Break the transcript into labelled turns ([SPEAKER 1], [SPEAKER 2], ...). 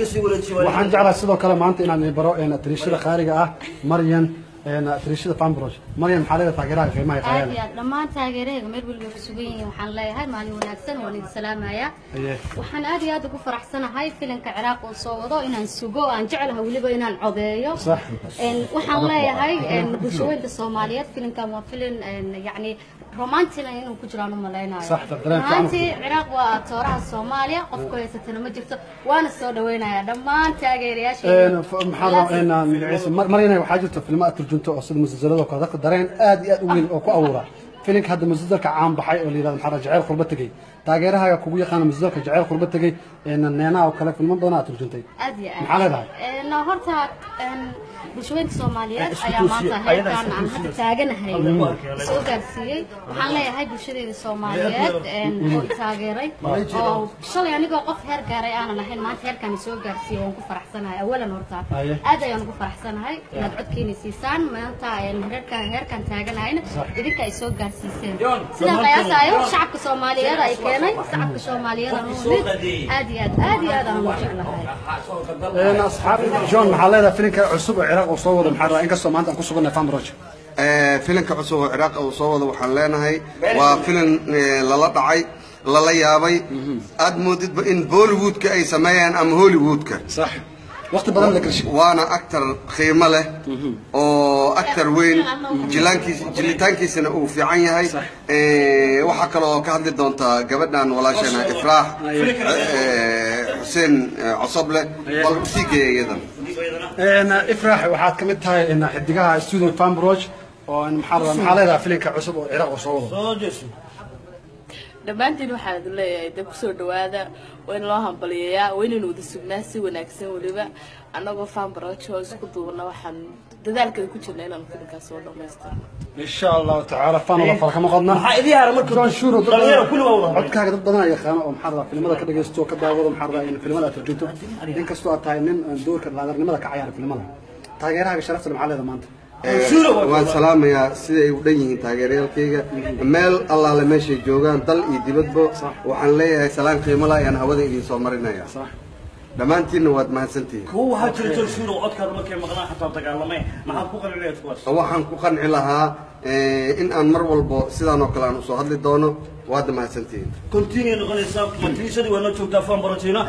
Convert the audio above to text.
[SPEAKER 1] waxaan jeclahay sidoo kale maanta inaan baro tiriishada qaaliga ah Maryan tiriishada Fambroch Maryan maxaa leedahay taageeraha qiimaha qaaliga
[SPEAKER 2] aad dhammaan taageeraha meel walba ku sugan yihiin waxaan leeyahay maalin wanaagsan waan idin salaamayaa waxaan aad iyo aad ugu faraxsanahay filimka Ciraaq oo soo wado inaan sugo aan jecelahay waliba inaan codeeyo waxaan leeyahay bulshooyinka Soomaaliyeed filimkan waa filim yani romantic inuu ku jiraan u maleynayo maanta Ciraaq waa tooraha Soomaaliya qofku haysatana ma jirto waana soo dhaweynaya dhammaan taageerayaasha
[SPEAKER 1] Maryan waxaa jirta filmaad turjunto oo sida musalsalada oo dadka dareen aad iyo aad u weyn oo ku abuura filimka hadda musalsalka caan baxay oo leeyahay maxaa jacayl qurba tagay taageeraha kugu yaqaan musalsalka jacayl qurba tagay neena oo kale filmo doona turjuntay
[SPEAKER 2] aad iyo aad
[SPEAKER 1] maxaa leedahay
[SPEAKER 2] horta bulshooyinka Soomaaliyeed ayaa maanta heerkan aan hadda taaganahay soo gaarsiiyay waxaan leeyahay bulshadeeda Soomaaliyeed oo taageeray oo shalay anigoo qof heer gaaray aan lahayn maanta heerkan soo gaarsiiyay waan ku faraxsanahay awalan horta aad ayaan ugu faraxsanahay inaad codkeena siisaan maanta heerkan taaganayna idinka ay soo gaarsiiseen sida qiyaasayo shacabka Soomaaliyeed ay keenay shacabka Soomaaliyeed aad iyo aad aan u jeclahay
[SPEAKER 1] asxaab John maxaa leedahay filimka cusub Ciraaq oo soo wada maxaa in ka soo maanta aan ku sugannahay Fambroch
[SPEAKER 3] filimka cusub Ciraaq oo soo wada waxaan leenahay waa filim lala dhacay lala yaabay aad moodidba in Bollywoodka ay sameeyaan ama Hollywoodka
[SPEAKER 1] صح وقت بدل لك الشيء
[SPEAKER 3] وانا اكثر قيمه له او اكثر وين جليتانكيسنا او في عين هي waxa kale oo ka hadli doonta gabadhan walaashana Ifraax Hussein Cusable bal sigeeyadan
[SPEAKER 1] Ifraax waxaad kamid tahay in xidigaha studio Fambroch oo maxaa leedahay filimka cusub oo Ciraaq oo soo wado
[SPEAKER 4] dhammaantiin waxaan leeyahay dad ku soo dhawaada وين الله هنبليا وين نود السجناسي ونكسن ولبا أنا قفان براتشوا يسقطوا وحن ذلك كل لنا في الكاسور ماستر
[SPEAKER 1] إن شاء الله تعالى فان الله فرح ما قدنا
[SPEAKER 5] هذه هرمت
[SPEAKER 1] كان شورو
[SPEAKER 5] كل والله
[SPEAKER 1] عد كذا ضدنا يا خان أو محرر في المدى كده جستوا كده وضم محرر إن في المدى ترجمته إن كستوا تاينين دور كده لازم المدى كعيار في المدى تاجرها بشرفت المحل هذا مانت
[SPEAKER 3] والسلام يا سيدي ودين تاجريال كيجا مال الله لما شيء جوجان طل يدبض وحن ليه سلام قيمة لا يعني هذا اللي صامرنا يا صح لما أنت نواد ما سنتي
[SPEAKER 5] هو هاتشر شنو أذكر ما كان مغنى حتى تقال ما حقوقا عليه تقص
[SPEAKER 3] هو حقوقا لها إن أمر والبو سيدنا كلام وصهد للدونه واد ما سنتي
[SPEAKER 5] كنتيني نغني سام كنتيني سدي وانا تشوف دافن براتينا